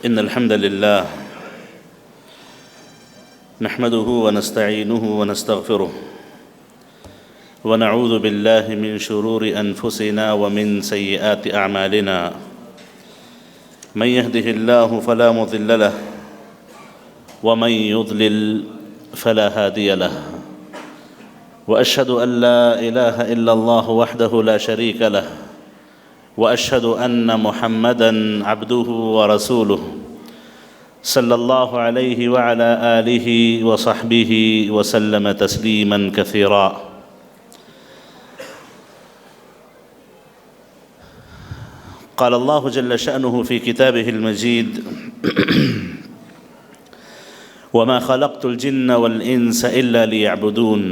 إن الحمد لله نحمده ونستعينه ونستغفره ونعوذ بالله من شرور أنفسنا ومن سيئات أعمالنا. من يهده الله فلا مضل له ومن يضلل فلا هادي له، وأشهد أن لا إله إلا الله وحده لا شريك له، وأشهد أن محمدًا عبده ورسوله صلى الله عليه وعلى آله وصحبه وسلم تسليمًا كثيرا. قال الله جل شأنه في كتابه المجيد: وما خلقت الجن والإنس إلا ليعبدون.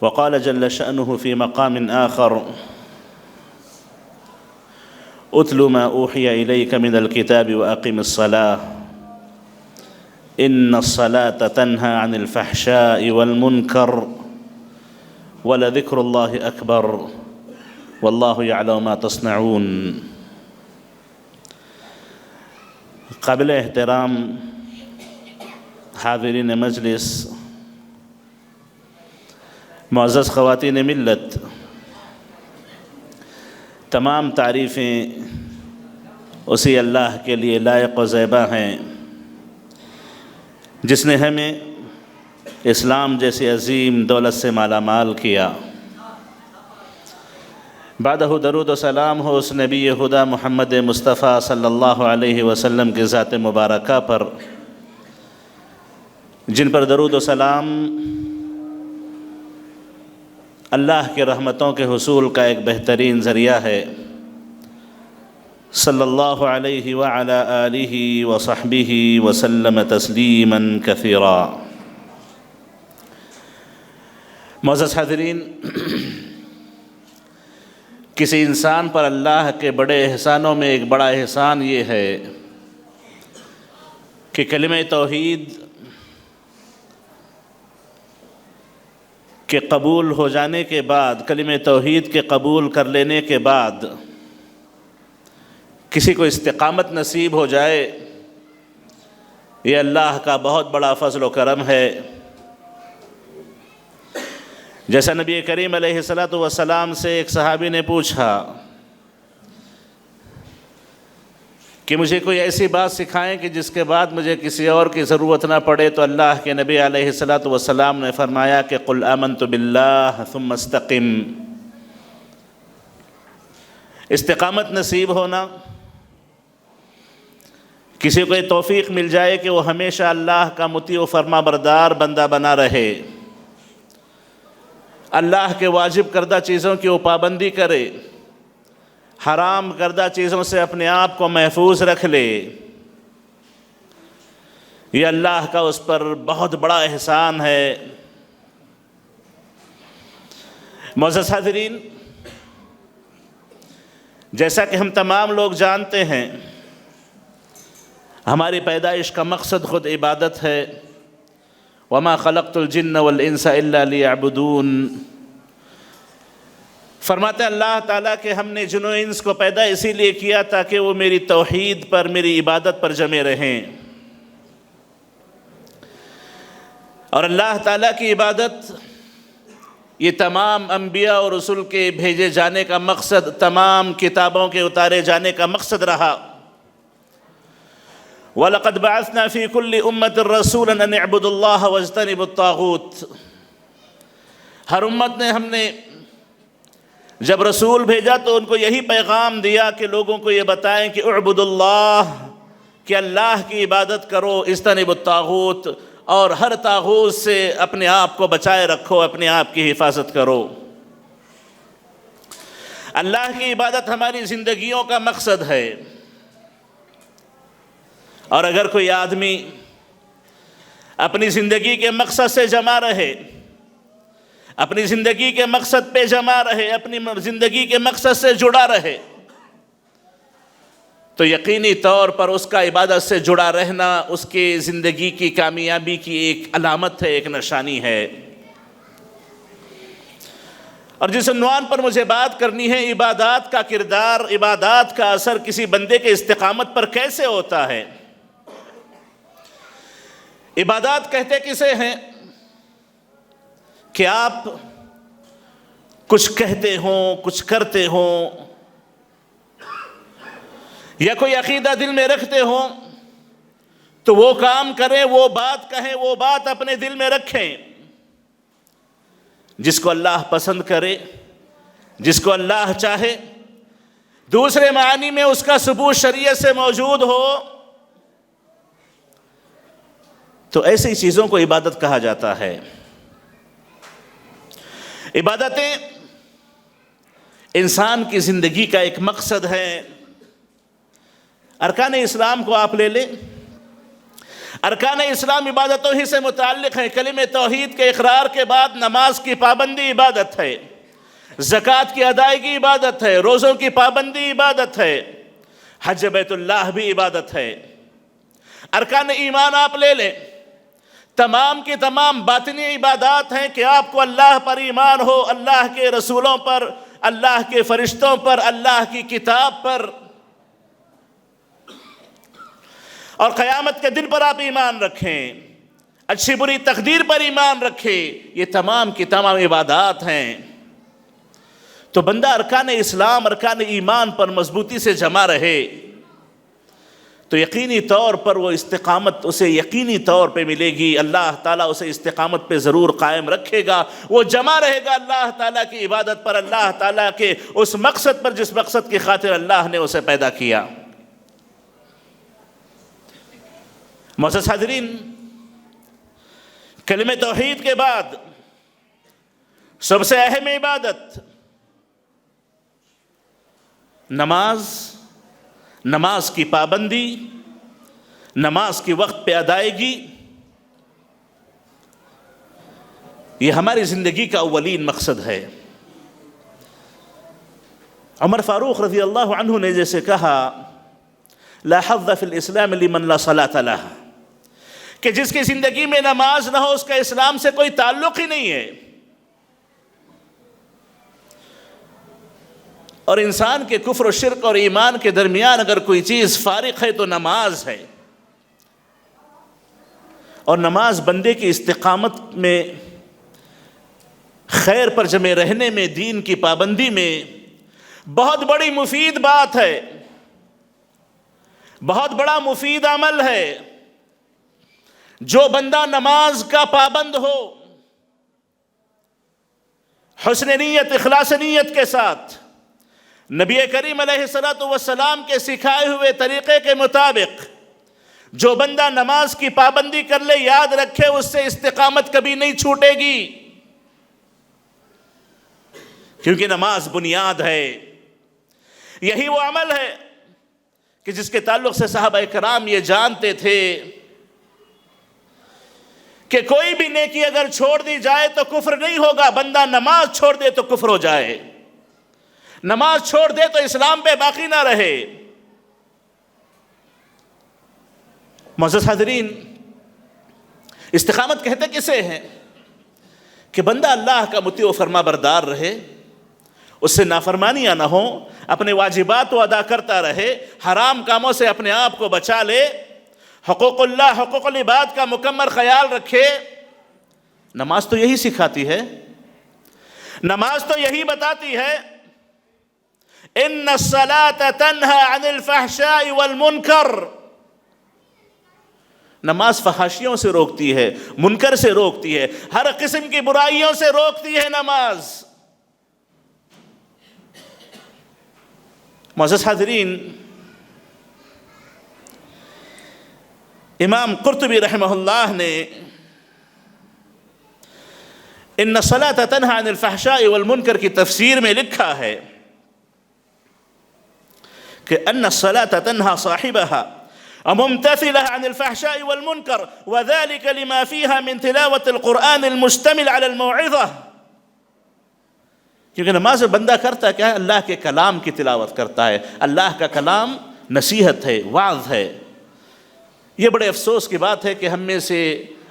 وقال جل شأنه في مقام آخر: أتل ما أوحي إليك من الكتاب وأقم الصلاة إن الصلاة تنهى عن الفحشاء والمنكر ولذكر الله أكبر والله يعلم ما تصنعون. قابل احترام حاضرین مجلس، معزز خواتین ملت، تمام تعریفیں اسی اللہ کے لیے لائق و زیبا ہیں جس نے ہمیں اسلام جیسی عظیم دولت سے مالا مال کیا۔ بعدہ درود و سلام ہو اس نبی خدا محمد مصطفیٰ صلی اللہ علیہ وسلم کی ذات مبارکہ پر، جن پر درود و سلام اللہ کی رحمتوں کے حصول کا ایک بہترین ذریعہ ہے۔ صلی اللہ علیہ وعلی آلہ وصحبہ وسلم تسلیما کثیرا۔ معزز حاضرین، کسی انسان پر اللہ کے بڑے احسانوں میں ایک بڑا احسان یہ ہے کہ کلمہ توحید کے قبول ہو جانے کے بعد، کلمہ توحید کے قبول کر لینے کے بعد کسی کو استقامت نصیب ہو جائے، یہ اللہ کا بہت بڑا فضل و کرم ہے۔ جیسا نبی کریم علیہ السلام سے ایک صحابی نے پوچھا کہ مجھے کوئی ایسی بات سکھائیں کہ جس کے بعد مجھے کسی اور کی ضرورت نہ پڑے، تو اللہ کے نبی علیہ السلام نے فرمایا کہ قل آمنت باللہ ثم استقم۔ استقامت نصیب ہونا، کسی کو یہ توفیق مل جائے کہ وہ ہمیشہ اللہ کا مطیع و فرما بردار بندہ بنا رہے، اللہ کے واجب کردہ چیزوں کی وہ پابندی کرے، حرام کردہ چیزوں سے اپنے آپ کو محفوظ رکھ لے، یہ اللہ کا اس پر بہت بڑا احسان ہے۔ معزز حاضرین، جیسا کہ ہم تمام لوگ جانتے ہیں، ہماری پیدائش کا مقصد خود عبادت ہے۔ وَمَا خَلَقْتُ الْجِنَّ وَالْإِنسَ إِلَّا لِيَعْبُدُونَ۔ فرماتے ہیں اللہ تعالیٰ کہ ہم نے جن و انس کو پیدا اسی لیے کیا تاکہ وہ میری توحید پر، میری عبادت پر جمے رہیں، اور اللہ تعالیٰ کی عبادت یہ تمام انبیاء اور رسول کے بھیجے جانے کا مقصد، تمام کتابوں کے اتارے جانے کا مقصد رہا۔ وَلَقَدْ بَعَثْنَا فِي كُلِّ أُمَّةٍ رَسُولًا أَنِ اعْبُدُوا اللَّهَ وَاجْتَنِبُوا الطَّاغُوتَ۔ ہر امت نے، ہم نے جب رسول بھیجا تو ان کو یہی پیغام دیا کہ لوگوں کو یہ بتائیں کہ اعبدوا اللہ، کہ اللہ کی عبادت کرو، اجتنبوا الطاغوت، اور ہر طاغوت سے اپنے آپ کو بچائے رکھو، اپنے آپ کی حفاظت کرو۔ اللہ کی عبادت ہماری زندگیوں کا مقصد ہے، اور اگر کوئی آدمی اپنی زندگی کے مقصد سے جمع رہے، اپنی زندگی کے مقصد پہ جمع رہے، اپنی زندگی کے مقصد سے جڑا رہے، تو یقینی طور پر اس کا عبادت سے جڑا رہنا اس کی زندگی کی کامیابی کی ایک علامت ہے، ایک نشانی ہے۔ اور جس عنوان پر مجھے بات کرنی ہے، عبادات کا کردار، عبادات کا اثر کسی بندے کے استقامت پر کیسے ہوتا ہے۔ عبادات کہتے کسے ہیں کہ آپ کچھ کہتے ہوں، کچھ کرتے ہوں، یا کوئی عقیدہ دل میں رکھتے ہوں تو وہ کام کریں، وہ بات کہیں، وہ بات اپنے دل میں رکھیں، جس کو اللہ پسند کرے، جس کو اللہ چاہے، دوسرے معنی میں اس کا ثبوت شریعت سے موجود ہو، تو ایسی چیزوں کو عبادت کہا جاتا ہے۔ عبادتیں انسان کی زندگی کا ایک مقصد ہے۔ ارکان اسلام کو آپ لے لیں، ارکان اسلام عبادتوں ہی سے متعلق ہیں۔ کلمہ توحید کے اقرار کے بعد نماز کی پابندی عبادت ہے، زکوٰۃ کی ادائیگی عبادت ہے، روزوں کی پابندی عبادت ہے، حج بیت اللہ بھی عبادت ہے۔ ارکان ایمان آپ لے لیں، تمام کی تمام باطنی عبادات ہیں کہ آپ کو اللہ پر ایمان ہو، اللہ کے رسولوں پر، اللہ کے فرشتوں پر، اللہ کی کتاب پر، اور قیامت کے دن پر آپ ایمان رکھیں، اچھی بری تقدیر پر ایمان رکھیں۔ یہ تمام کی تمام عبادات ہیں۔ تو بندہ ارکان اسلام، ارکان ایمان پر مضبوطی سے جمع رہے تو یقینی طور پر وہ استقامت اسے یقینی طور پہ ملے گی۔ اللہ تعالیٰ اسے استقامت پہ ضرور قائم رکھے گا، وہ جمع رہے گا اللہ تعالیٰ کی عبادت پر، اللہ تعالیٰ کے اس مقصد پر جس مقصد کی خاطر اللہ نے اسے پیدا کیا۔ معزز حاضرین، کلمہ توحید کے بعد سب سے اہم عبادت نماز کی پابندی، نماز کی وقت پہ ادائیگی، یہ ہماری زندگی کا اولین مقصد ہے۔ عمر فاروق رضی اللہ عنہ نے جیسے کہا، لا حظ فی الاسلام لمن لا صلاۃ لہ، کہ جس کی زندگی میں نماز نہ ہو اس کا اسلام سے کوئی تعلق ہی نہیں ہے۔ اور انسان کے کفر و شرک اور ایمان کے درمیان اگر کوئی چیز فارق ہے تو نماز ہے۔ اور نماز بندے کی استقامت میں، خیر پر جمے رہنے میں، دین کی پابندی میں بہت بڑی مفید بات ہے، بہت بڑا مفید عمل ہے۔ جو بندہ نماز کا پابند ہو، حسن نیت، اخلاص نیت کے ساتھ، نبی کریم علیہ السلام کے سکھائے ہوئے طریقے کے مطابق جو بندہ نماز کی پابندی کر لے، یاد رکھے اس سے استقامت کبھی نہیں چھوٹے گی، کیونکہ نماز بنیاد ہے۔ یہی وہ عمل ہے کہ جس کے تعلق سے صحابہ کرام یہ جانتے تھے کہ کوئی بھی نیکی اگر چھوڑ دی جائے تو کفر نہیں ہوگا، بندہ نماز چھوڑ دے تو کفر ہو جائے، نماز چھوڑ دے تو اسلام پہ باقی نہ رہے۔ معزز حاضرین، استقامت کہتے کسے ہیں کہ بندہ اللہ کا مطیع و فرما بردار رہے، اس سے نافرمانیاں نہ ہوں، اپنے واجبات کو ادا کرتا رہے، حرام کاموں سے اپنے آپ کو بچا لے، حقوق اللہ، حقوق العباد کا مکمل خیال رکھے۔ نماز تو یہی سکھاتی ہے، نماز تو یہی بتاتی ہے، ان الصلاۃ تنہی عن الفحشاء والمنکر، نماز فحاشیوں سے روکتی ہے، منکر سے روکتی ہے، ہر قسم کی برائیوں سے روکتی ہے نماز۔ معزز حاضرین، امام قرطبی رحمہ اللہ نے ان الصلاۃ تنہی عن الفحشاء والمنکر کی تفسیر میں لکھا ہے کہ ان الصلاۃ تنہی صاحبها وممتثلة عن الفحشاء والمنكر وذلك لما فيها من تلاوة القرآن المشتمل على الموعظة، کیونکہ نماز بندہ کرتا کیا ہے؟ اللہ کے کلام کی تلاوت کرتا ہے، اللہ کا کلام نصیحت ہے، وعظ ہے۔ یہ بڑے افسوس کی بات ہے کہ ہم میں سے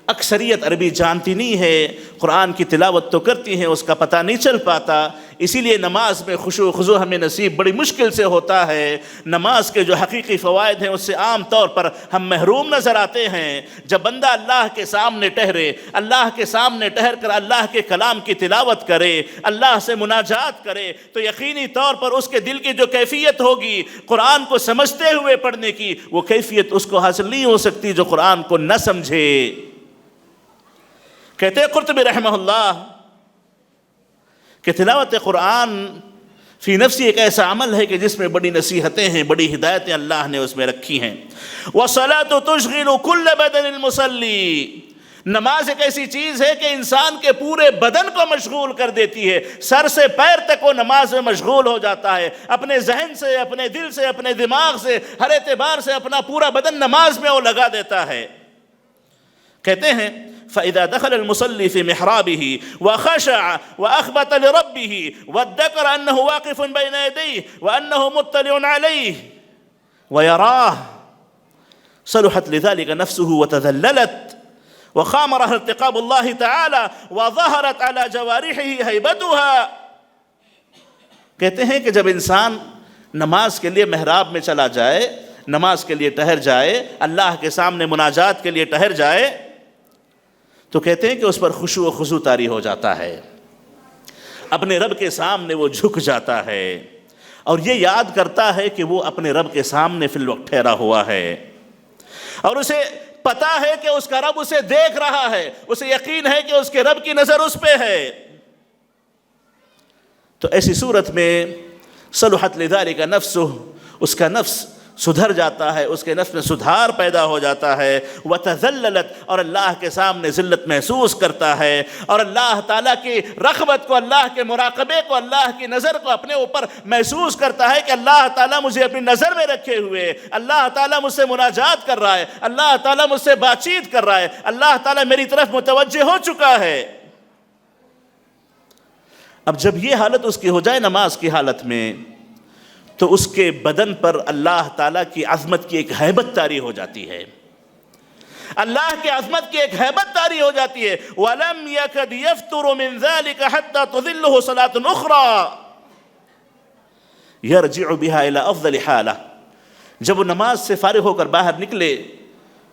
اکثریت عربی جانتی نہیں ہے، قرآن کی تلاوت تو کرتی ہیں، اس کا پتہ نہیں چل پاتا اسی لیے نماز میں خشوع و خضوع ہمیں نصیب بڑی مشکل سے ہوتا ہے۔ نماز کے جو حقیقی فوائد ہیں اس سے عام طور پر ہم محروم نظر آتے ہیں۔ جب بندہ اللہ کے سامنے ٹھہرے، اللہ کے سامنے ٹھہر کر اللہ کے کلام کی تلاوت کرے، اللہ سے مناجات کرے، تو یقینی طور پر اس کے دل کی جو کیفیت ہوگی قرآن کو سمجھتے ہوئے پڑھنے کی، وہ کیفیت اس کو حاصل نہیں ہو سکتی جو قرآن کو نہ سمجھے۔ کہتے ہیں قرطبی رحمہ اللہ کہ تلاوت قرآن فی نفسی ایک ایسا عمل ہے کہ جس میں بڑی نصیحتیں ہیں، بڑی ہدایتیں اللہ نے اس میں رکھی ہیں۔ وَالصَّلَاةُ تُشْغِلُ كُلَّ بَدَنِ الْمُصَلِّي، نماز ایک ایسی چیز ہے کہ انسان کے پورے بدن کو مشغول کر دیتی ہے، سر سے پیر تک وہ نماز میں مشغول ہو جاتا ہے، اپنے ذہن سے، اپنے دل سے، اپنے دماغ سے، ہر اعتبار سے اپنا پورا بدن نماز میں وہ لگا دیتا ہے۔ کہتے ہیں فَإِذَا دَخَلَ الْمُصَلِّي فِي مِحْرَابِهِ وَخَشَعَ وَأَخْبَتَ لِرَبِّهِ وَادَّكَرَ أَنَّهُ وَاقِفٌ بَيْنَ يَدَيْهِ وَأَنَّهُ مُطَّلِعٌ عَلَيْهِ وَيَرَاهُ صَلُحَتْ لِذَلِكَ نَفْسُهُ وَتَذَلَّلَتْ وَخَامَرَهَا ارْتِقَابُ اللَّهِ تَعَالَى وَظَهَرَتْ عَلَى جَوَارِحِهِ هَيْبَتُهَا۔ کہتے ہیں کہ جب انسان نماز کے لیے محراب میں چلا جائے، نماز کے لیے ٹھہر جائے، اللہ کے سامنے مناجات کے لیے ٹھہر جائے، تو کہتے ہیں کہ اس پر خشوع و خضوع طاری ہو جاتا ہے، اپنے رب کے سامنے وہ جھک جاتا ہے اور یہ یاد کرتا ہے کہ وہ اپنے رب کے سامنے فی الوقت ٹھہرا ہوا ہے، اور اسے پتا ہے کہ اس کا رب اسے دیکھ رہا ہے، اسے یقین ہے کہ اس کے رب کی نظر اس پہ ہے۔ تو ایسی صورت میں صلحت لذالک نفسہ، اس کا نفس سدھر جاتا ہے، اس کے نفس میں سدھار پیدا ہو جاتا ہے، وتذللت، اور اللہ کے سامنے ذلت محسوس کرتا ہے، اور اللہ تعالیٰ کی رغبت کو، اللہ کے مراقبے کو، اللہ کی نظر کو اپنے اوپر محسوس کرتا ہے کہ اللہ تعالیٰ مجھے اپنی نظر میں رکھے ہوئے، اللہ تعالیٰ مجھ سے مناجات کر رہا ہے، اللہ تعالیٰ مجھ سے بات چیت کر رہا ہے، اللہ تعالیٰ میری طرف متوجہ ہو چکا ہے۔ اب جب یہ حالت اس کی ہو جائے نماز کی حالت میں، تو اس کے بدن پر اللہ تعالیٰ کی عظمت کی ایک ہیبت طاری ہو جاتی ہے، اللہ کی عظمت کی ایک ہیبت طاری ہو جاتی ہے۔ وَلَمْ يَكَدْ يَفْتُرُ مِنْ ذَلِكَ حَتَّى تُذِلُّهُ صَلَاةٌ أُخْرَى يَرْجِعُ بِهَا إِلَى أَفْضَلِ حَالَةٍ، جب وہ نماز سے فارغ ہو کر باہر نکلے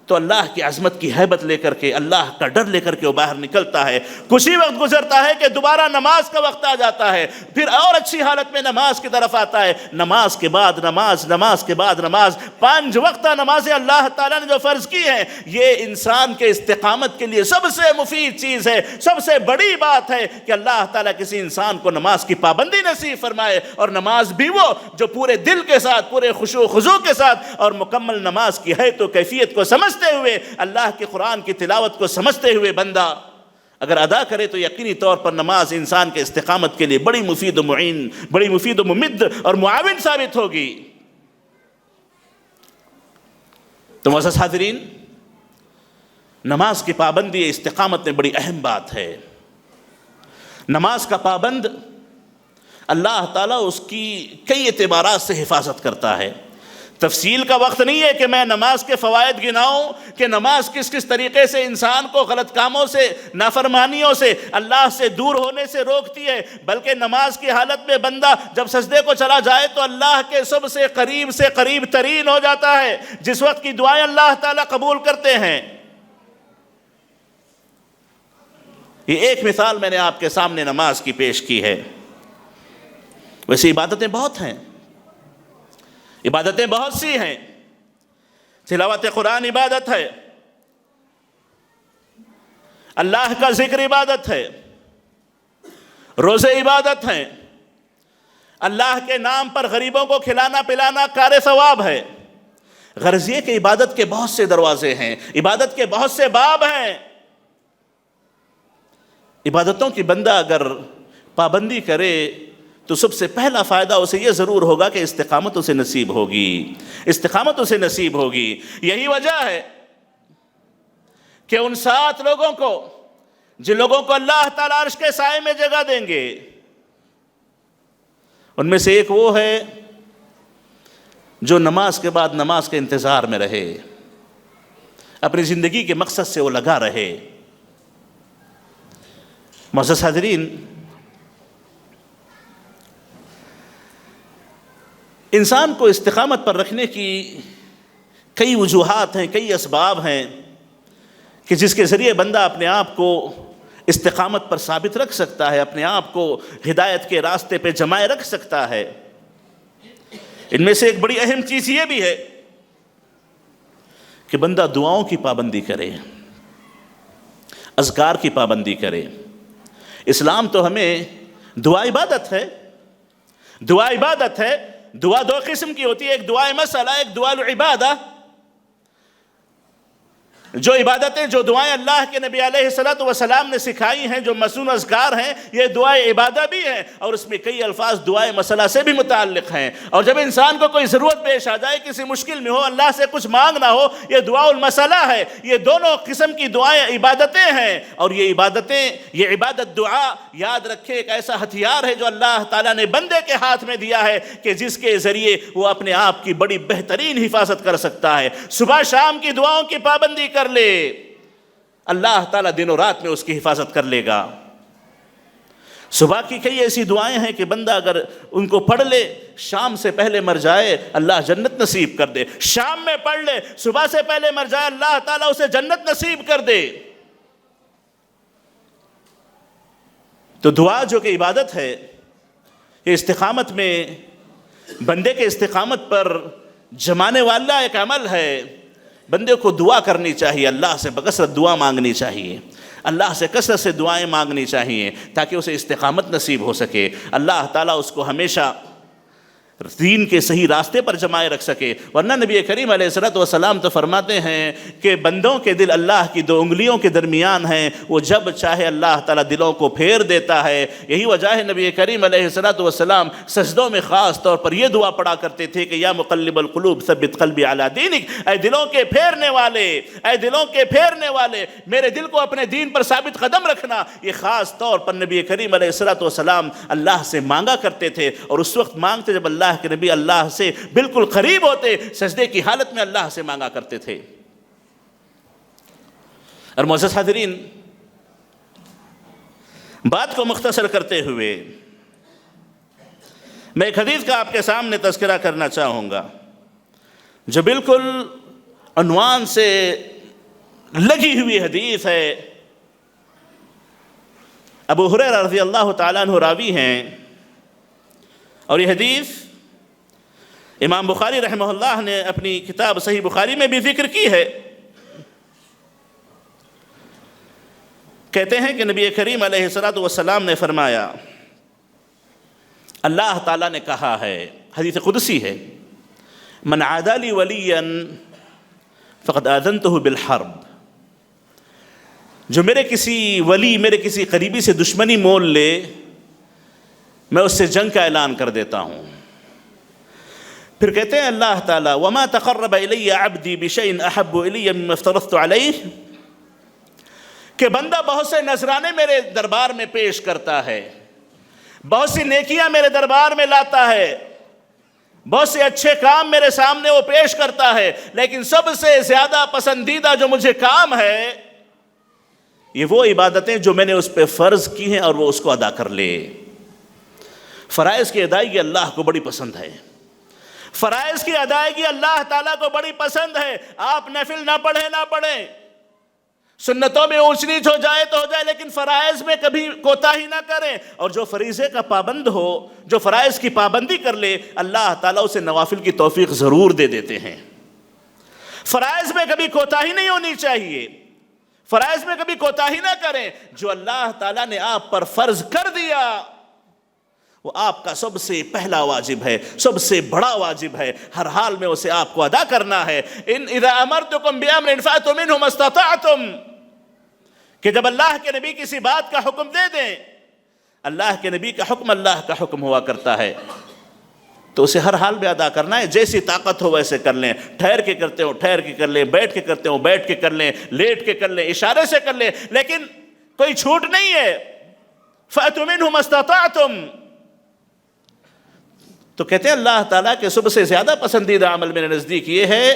تو اللہ کی عظمت کی ہیبت لے کر کے، اللہ کا ڈر لے کر کے وہ باہر نکلتا ہے۔ کچھ ہی وقت گزرتا ہے کہ دوبارہ نماز کا وقت آ جاتا ہے، پھر اور اچھی حالت میں نماز کی طرف آتا ہے، نماز کے بعد نماز، نماز کے بعد نماز، 5 وقتہ نمازیں اللہ تعالیٰ نے جو فرض کی ہیں، یہ انسان کے استقامت کے لیے سب سے مفید چیز ہے، سب سے بڑی بات ہے کہ اللہ تعالیٰ کسی انسان کو نماز کی پابندی نصیب فرمائے، اور نماز بھی وہ جو پورے دل کے ساتھ، پورے خشوع و خضوع کے ساتھ اور مکمل نماز کی ہے تو کیفیت کو سمجھتے ہوئے، اللہ کے قرآن کی تلاوت کو سمجھتے ہوئے بندہ اگر ادا کرے تو یقینی طور پر نماز انسان کے استقامت کے لیے بڑی مفید و معین، بڑی مفید و ممد اور معاون ثابت ہوگی۔ تو معزز حاضرین، نماز کی پابندی استقامت میں بڑی اہم بات ہے۔ نماز کا پابند اللہ تعالیٰ اس کی کئی اعتبارات سے حفاظت کرتا ہے۔ تفصیل کا وقت نہیں ہے کہ میں نماز کے فوائد گناؤں کہ نماز کس کس طریقے سے انسان کو غلط کاموں سے، نافرمانیوں سے، اللہ سے دور ہونے سے روکتی ہے، بلکہ نماز کی حالت میں بندہ جب سجدے کو چلا جائے تو اللہ کے سب سے قریب ترین ہو جاتا ہے، جس وقت کی دعائیں اللہ تعالیٰ قبول کرتے ہیں۔ یہ ایک مثال میں نے آپ کے سامنے نماز کی پیش کی ہے، ویسے عبادتیں بہت ہیں، عبادتیں بہت سی ہیں۔ تلاوت قرآن عبادت ہے، اللہ کا ذکر عبادت ہے، روزے عبادت ہیں، اللہ کے نام پر غریبوں کو کھلانا پلانا کار ثواب ہے۔ غرض یہ کہ عبادت کے بہت سے دروازے ہیں، عبادت کے بہت سے باب ہیں۔ عبادتوں کی بندہ اگر پابندی کرے تو سب سے پہلا فائدہ اسے یہ ضرور ہوگا کہ استقامت اسے نصیب ہوگی، استقامت اسے نصیب ہوگی۔ یہی وجہ ہے کہ ان 7 لوگوں کو، جن لوگوں کو اللہ تعالیٰ عرش کے سائے میں جگہ دیں گے، ان میں سے ایک وہ ہے جو نماز کے بعد نماز کے انتظار میں رہے، اپنی زندگی کے مقصد سے وہ لگا رہے۔ معزز حاضرین، انسان کو استقامت پر رکھنے کی کئی وجوہات ہیں، کئی اسباب ہیں کہ جس کے ذریعے بندہ اپنے آپ کو استقامت پر ثابت رکھ سکتا ہے، اپنے آپ کو ہدایت کے راستے پہ جمائے رکھ سکتا ہے۔ ان میں سے ایک بڑی اہم چیز یہ بھی ہے کہ بندہ دعاؤں کی پابندی کرے، اذکار کی پابندی کرے۔ اسلام تو ہمیں دعا عبادت ہے، دعا عبادت ہے۔ دعا دو قسم کی ہوتی ہے، ایک دعائے مسئلہ، ایک دعا العبادہ۔ جو عبادتیں، جو دعائیں اللہ کے نبی علیہ الصلوۃ والسلام نے سکھائی ہیں، جو مسنون اذکار ہیں، یہ دعائے عبادہ بھی ہیں، اور اس میں کئی الفاظ دعائے مسئلہ سے بھی متعلق ہیں۔ اور جب انسان کو کوئی ضرورت پیش آ جائے، کسی مشکل میں ہو، اللہ سے کچھ مانگنا ہو، یہ دعا المسئلہ ہے۔ یہ دونوں قسم کی دعائیں عبادتیں ہیں، اور یہ عبادتیں، یہ عبادت دعا، یاد رکھے، ایک ایسا ہتھیار ہے جو اللہ تعالیٰ نے بندے کے ہاتھ میں دیا ہے کہ جس کے ذریعے وہ اپنے آپ کی بڑی بہترین حفاظت کر سکتا ہے۔ صبح شام کی دعاؤں کی پابندی کر لے، اللہ تعالیٰ دن و رات میں اس کی حفاظت کر لے گا۔ صبح کی کئی ایسی دعائیں ہیں کہ بندہ اگر ان کو پڑھ لے، شام سے پہلے مر جائے، اللہ جنت نصیب کر دے۔ شام میں پڑھ لے، صبح سے پہلے مر جائے، اللہ تعالیٰ اسے جنت نصیب کر دے۔ تو دعا جو کہ عبادت ہے، یہ استقامت میں، بندے کے استقامت پر جمانے والا ایک عمل ہے۔ بندے کو دعا کرنی چاہیے، اللہ سے بکثرت دعا مانگنی چاہیے، اللہ سے کثرت سے دعائیں مانگنی چاہیے تاکہ اسے استقامت نصیب ہو سکے، اللہ تعالیٰ اس کو ہمیشہ دین کے صحیح راستے پر جمائے رکھ سکے۔ ورنہ نبی کریم علیہ الصلوۃ والسلام تو فرماتے ہیں کہ بندوں کے دل اللہ کی دو انگلیوں کے درمیان ہیں، وہ جب چاہے اللہ تعالیٰ دلوں کو پھیر دیتا ہے۔ یہی وجہ ہے نبی کریم علیہ الصلوۃ والسلام سجدوں میں خاص طور پر یہ دعا پڑھا کرتے تھے کہ یا مقلب القلوب ثبت قلبی علی دینک، اے دلوں کے پھیرنے والے، اے دلوں کے پھیرنے والے، میرے دل کو اپنے دین پر ثابت قدم رکھنا۔ یہ خاص طور پر نبی کریم علیہ الصلوۃ والسلام اللہ سے مانگا کرتے تھے، اور اس وقت مانگتے جب اللہ کے نبی اللہ سے بالکل قریب ہوتے، سجدے کی حالت میں اللہ سے مانگا کرتے تھے۔ اور معزز حاضرین، بات کو مختصر کرتے ہوئے میں ایک حدیث کا آپ کے سامنے تذکرہ کرنا چاہوں گا جو بالکل عنوان سے لگی ہوئی حدیث ہے۔ ابو ہریرہ رضی اللہ تعالیٰ عنہ راوی ہیں، اور یہ حدیث امام بخاری رحمہ اللہ نے اپنی کتاب صحیح بخاری میں بھی ذکر کی ہے۔ کہتے ہیں کہ نبی کریم علیہ الصلوۃ والسلام نے فرمایا، اللہ تعالیٰ نے کہا ہے، حدیث قدسی ہے، من عادى لي وليا فقد آذنته بالحرب، جو میرے کسی ولی، میرے کسی قریبی سے دشمنی مول لے، میں اس سے جنگ کا اعلان کر دیتا ہوں۔ پھر کہتے ہیں اللہ تعالیٰ، وما تقرب الی عبدی بشیء احب الی مما افترضت علیہ، کہ بندہ بہت سے نذرانے میرے دربار میں پیش کرتا ہے، بہت سی نیکیاں میرے دربار میں لاتا ہے، بہت سے اچھے کام میرے سامنے وہ پیش کرتا ہے، لیکن سب سے زیادہ پسندیدہ جو مجھے کام ہے، یہ وہ عبادتیں جو میں نے اس پہ فرض کی ہیں اور وہ اس کو ادا کر لے۔ فرائض کی ادائیگی اللہ کو بڑی پسند ہے، فرائض کی ادائیگی اللہ تعالیٰ کو بڑی پسند ہے۔ آپ نفل نہ پڑھیں، سنتوں میں اونچ نیچ ہو جائے تو ہو جائے، لیکن فرائض میں کبھی کوتاہی نہ کریں۔ اور جو فریضے کا پابند ہو، جو فرائض کی پابندی کر لے، اللہ تعالیٰ اسے نوافل کی توفیق ضرور دے دیتے ہیں۔ فرائض میں کبھی کوتاہی نہیں ہونی چاہیے، فرائض میں کبھی کوتاہی نہ کریں۔ جو اللہ تعالیٰ نے آپ پر فرض کر دیا، وہ آپ کا سب سے پہلا واجب ہے، سب سے بڑا واجب ہے، ہر حال میں اسے آپ کو ادا کرنا ہے۔ اذا امرتکم بامر فاتوا منہ ما استطعتم، کہ جب اللہ کے نبی کسی بات کا حکم دے دیں، اللہ کے نبی کا حکم اللہ کا حکم ہوا کرتا ہے، تو اسے ہر حال میں ادا کرنا ہے۔ جیسی طاقت ہو ویسے کر لیں، ٹھہر کے کرتے ہو ٹھہر کے کر لیں، بیٹھ کے کرتے ہو بیٹھ کے کر لیں، لیٹ کے کر لیں، اشارے سے کر لیں، لیکن کوئی چھوٹ نہیں ہے۔ فاتوا منہ ما استطعتم، تو کہتے ہیں اللہ تعالیٰ کے سب سے زیادہ پسندیدہ عمل میرے نزدیک یہ ہے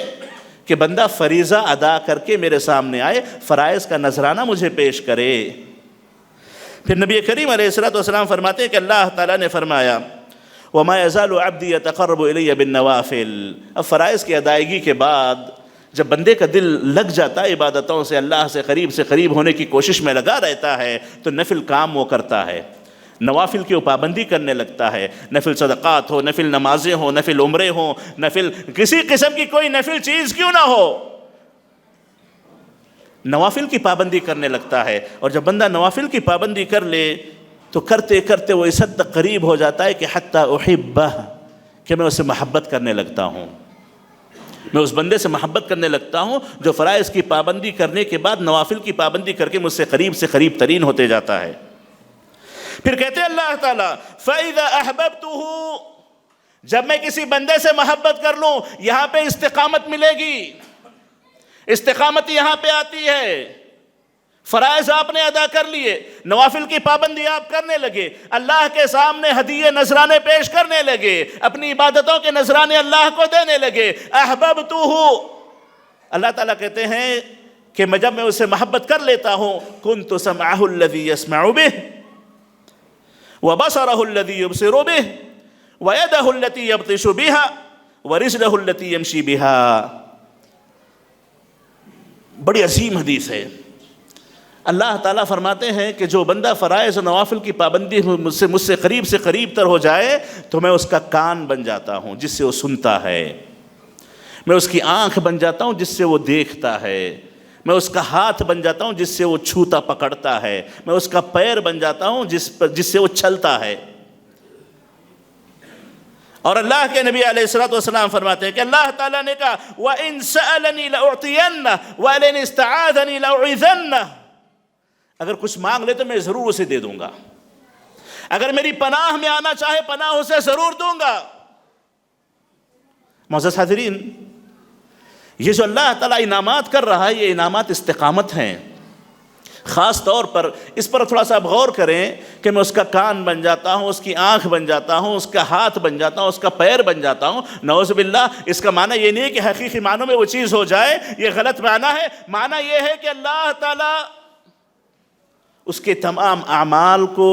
کہ بندہ فریضہ ادا کر کے میرے سامنے آئے، فرائض کا نذرانہ مجھے پیش کرے۔ پھر نبی کریم علیہ الصلوۃ والسلام فرماتے ہیں کہ اللہ تعالیٰ نے فرمایا، وما يزال عبدی یتقرب الی بالنوافل۔ اب فرائض کی ادائیگی کے بعد جب بندے کا دل لگ جاتا ہے عبادتوں سے، اللہ سے قریب ہونے کی کوشش میں لگا رہتا ہے، تو نفل کام وہ کرتا ہے، نوافل کی پابندی کرنے لگتا ہے۔ نفل صدقات ہو، نفل نمازیں ہوں، نفل عمرے ہوں، نفل کسی قسم کی کوئی نفل چیز کیوں نہ ہو، نوافل کی پابندی کرنے لگتا ہے۔ اور جب بندہ نوافل کی پابندی کر لے تو کرتے کرتے وہ اس حد تک قریب ہو جاتا ہے کہ حتی احبہ، کہ میں اسے محبت کرنے لگتا ہوں، میں اس بندے سے محبت کرنے لگتا ہوں جو فرائض کی پابندی کرنے کے بعد نوافل کی پابندی کر کے مجھ سے قریب ترین ہوتے جاتا ہے۔ پھر کہتے ہیں اللہ تعالیٰ فَإِذَا أَحْبَبْتُهُ، جب میں کسی بندے سے محبت کر لوں، یہاں پہ استقامت ملے گی، استقامت یہاں پہ آتی ہے۔ فرائض آپ نے ادا کر لیے، نوافل کی پابندی آپ کرنے لگے، اللہ کے سامنے ہدیے نذرانے پیش کرنے لگے، اپنی عبادتوں کے نذرانے اللہ کو دینے لگے۔ احببتہ، اللہ تعالیٰ کہتے ہیں کہ جب میں اسے محبت کر لیتا ہوں، کنت سمعہ الذی یسمع بہ وبصرہ الذی یبصر بہ ویدہ التی یبطش بہا ورجلہ التی یمشی بہا۔ بڑی عظیم حدیث ہے۔ اللہ تعالیٰ فرماتے ہیں کہ جو بندہ فرائض و نوافل کی پابندی مجھ سے قریب تر ہو جائے تو میں اس کا کان بن جاتا ہوں جس سے وہ سنتا ہے، میں اس کی آنکھ بن جاتا ہوں جس سے وہ دیکھتا ہے، میں اس کا ہاتھ بن جاتا ہوں جس سے وہ چھوتا پکڑتا ہے، میں اس کا پیر بن جاتا ہوں جس سے وہ چلتا ہے۔ اور اللہ کے نبی علیہ الصلوۃ والسلام فرماتے ہیں کہ اللہ تعالیٰ نے کہا وَإِن سَأَلَنِي لَأُعْطِيَنَّهُ وَإِنِ اسْتَعَاذَنِي لَأُعِيذَنَّهُ، اگر کچھ مانگ لے تو میں ضرور اسے دے دوں گا، اگر میری پناہ میں آنا چاہے پناہ اسے ضرور دوں گا۔ معزز حاضرین، یہ جو اللہ تعالیٰ انعامات کر رہا ہے، یہ انعامات استقامت ہیں۔ خاص طور پر اس پر تھوڑا سا غور کریں کہ میں اس کا کان بن جاتا ہوں، اس کی آنکھ بن جاتا ہوں، اس کا ہاتھ بن جاتا ہوں، اس کا پیر بن جاتا ہوں۔ نعوذ باللہ، اس کا معنی یہ نہیں ہے کہ حقیقی معنوں میں وہ چیز ہو جائے، یہ غلط معنی ہے۔ معنی یہ ہے کہ اللہ تعالیٰ اس کے تمام اعمال کو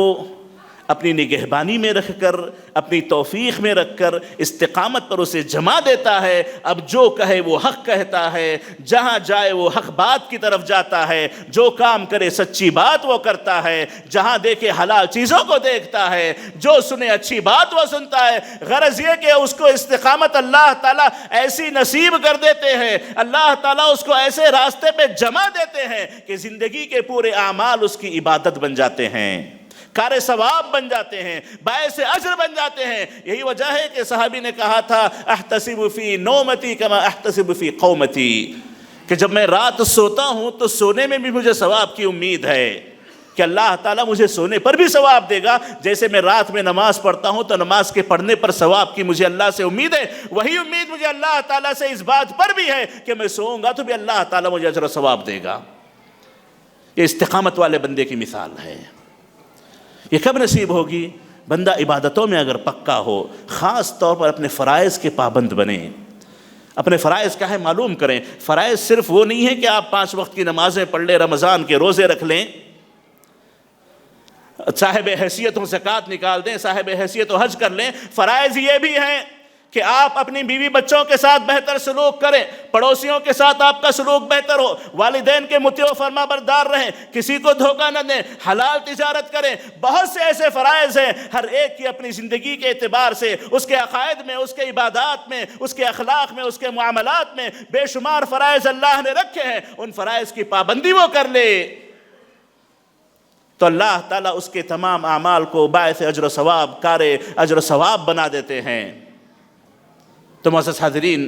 اپنی نگہبانی میں رکھ کر، اپنی توفیق میں رکھ کر استقامت پر اسے جمع دیتا ہے۔ اب جو کہے وہ حق کہتا ہے، جہاں جائے وہ حق بات کی طرف جاتا ہے، جو کام کرے سچی بات وہ کرتا ہے، جہاں دیکھے حلال چیزوں کو دیکھتا ہے، جو سنے اچھی بات وہ سنتا ہے۔ غرض یہ کہ اس کو استقامت اللہ تعالیٰ ایسی نصیب کر دیتے ہیں، اللہ تعالیٰ اس کو ایسے راستے پہ جمع دیتے ہیں کہ زندگی کے پورے اعمال اس کی عبادت بن جاتے ہیں، کار ثواب بن جاتے ہیں، باعث اجر بن جاتے ہیں۔ یہی وجہ ہے کہ صحابی نے کہا تھا احتسب فی نومتی کما احتسب فی قومتی، کہ جب میں رات سوتا ہوں تو سونے میں بھی مجھے ثواب کی امید ہے کہ اللہ تعالیٰ مجھے سونے پر بھی ثواب دے گا، جیسے میں رات میں نماز پڑھتا ہوں تو نماز کے پڑھنے پر ثواب کی مجھے اللہ سے امید ہے، وہی امید مجھے اللہ تعالیٰ سے اس بات پر بھی ہے کہ میں سوؤں گا تو بھی اللہ تعالیٰ مجھے اجر و ثواب دے گا۔ یہ استقامت والے بندے کی مثال ہے۔ یہ کب نصیب ہوگی؟ بندہ عبادتوں میں اگر پکا ہو، خاص طور پر اپنے فرائض کے پابند بنے۔ اپنے فرائض کیا ہے معلوم کریں۔ فرائض صرف وہ نہیں ہے کہ آپ 5 وقت کی نمازیں پڑھ لیں، رمضان کے روزے رکھ لیں، صاحب حیثیت و زکوٰۃ نکال دیں، صاحب حیثیت و حج کر لیں۔ فرائض یہ بھی ہیں کہ آپ اپنی بیوی بچوں کے ساتھ بہتر سلوک کریں، پڑوسیوں کے ساتھ آپ کا سلوک بہتر ہو، والدین کے مطیع و فرما بردار رہیں، کسی کو دھوکہ نہ دیں، حلال تجارت کریں۔ بہت سے ایسے فرائض ہیں، ہر ایک کی اپنی زندگی کے اعتبار سے، اس کے عقائد میں، اس کے عبادات میں، اس کے اخلاق میں، اس کے معاملات میں بے شمار فرائض اللہ نے رکھے ہیں۔ ان فرائض کی پابندی وہ کر لے تو اللہ تعالیٰ اس کے تمام اعمال کو باعث اجر و ثواب، کار اجر و ثواب بنا دیتے ہیں۔ تو معزز حاضرین،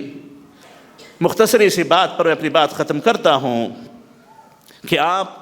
مختصری سی بات پر میں اپنی بات ختم کرتا ہوں کہ آپ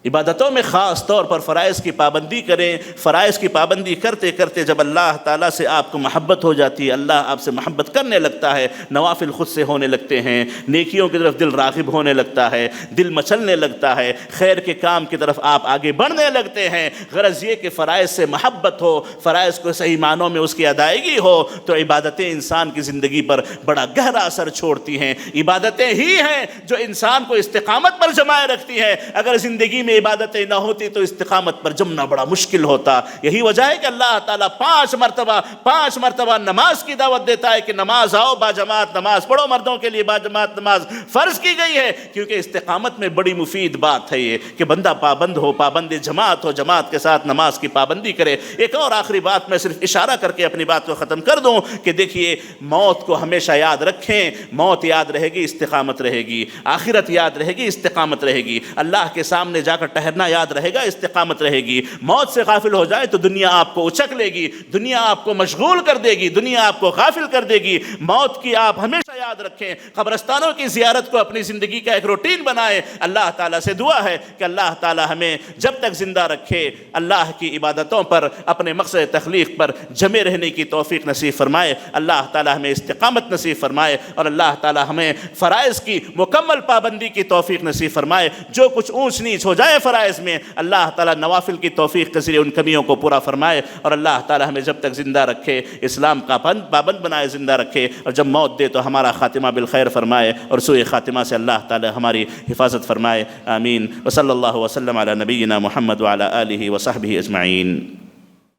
عبادتوں میں خاص طور پر فرائض کی پابندی کریں۔ فرائض کی پابندی کرتے کرتے جب اللہ تعالیٰ سے آپ کو محبت ہو جاتی ہے، اللہ آپ سے محبت کرنے لگتا ہے، نوافل خود سے ہونے لگتے ہیں، نیکیوں کی طرف دل راغب ہونے لگتا ہے، دل مچلنے لگتا ہے، خیر کے کام کی طرف آپ آگے بڑھنے لگتے ہیں۔ غرض یہ کہ فرائض سے محبت ہو، فرائض کو صحیح معنوں میں اس کی ادائیگی ہو تو عبادتیں انسان کی زندگی پر بڑا گہرا اثر چھوڑتی ہیں۔ عبادتیں ہی ہیں جو انسان کو استقامت پر جمائے رکھتی ہیں۔ اگر زندگی میں میں عبادتیں نہ ہوتی تو استقامت پر جمنا بڑا مشکل ہوتا. یہی وجہ ہے کہ اللہ تعالیٰ 5 مرتبہ نماز کی دعوت دیتا ہے کہ نماز آؤ باجماعت نماز پڑھو. مردوں کے لیے باجماعت نماز فرض کی گئی ہے کیونکہ استقامت میں بڑی مفید بات ہے یہ کہ بندہ پابند ہو، پابند جماعت ہو، جماعت کے ساتھ نماز کی پابندی کرے. ایک اور آخری بات میں صرف اشارہ کر کے اپنی بات کو ختم کر دوں کہ دیکھیے موت کو ہمیشہ یاد رکھیں. موت یاد رہے گی استقامت رہے گی، آخرت یاد رہے گی استقامت رہے گی، اللہ کے سامنے جا کر ٹھہرنا یاد رہے گا استقامت رہے گی. موت سے غافل ہو جائے تو دنیا آپ کو اچک لے گی، دنیا آپ کو مشغول کر دے گی، دنیا آپ کو غافل کر دے گی. موت کی آپ ہمیشہ یاد رکھیں. قبرستانوں کی زیارت کو اپنی زندگی کا ایک روٹین بنائیں. اللہ تعالیٰ سے دعا ہے کہ اللہ تعالیٰ ہمیں جب تک زندہ رکھے اللہ کی عبادتوں پر، اپنے مقصد تخلیق پر جمے رہنے کی توفیق نصیب فرمائے. اللہ تعالیٰ ہمیں استقامت نصیب فرمائے اور اللہ تعالیٰ ہمیں فرائض کی مکمل پابندی کی توفیق نصیب فرمائے. جو کچھ اونچ نیچ ہو جائے فرائض میں اللہ تعالیٰ نوافل کی توفیق کے ذریعے ان کمیوں کو پورا فرمائے. اور اللہ تعالیٰ ہمیں جب تک زندہ رکھے اسلام کا پابند بنائے، زندہ رکھے، اور جب موت دے تو ہمارا خاتمہ بالخیر فرمائے اور سوء خاتمہ سے اللہ تعالیٰ ہماری حفاظت فرمائے. آمین. وصلی اللہ وسلم علی نبینا محمد وعلی آلہ وصحبہ اجمعین.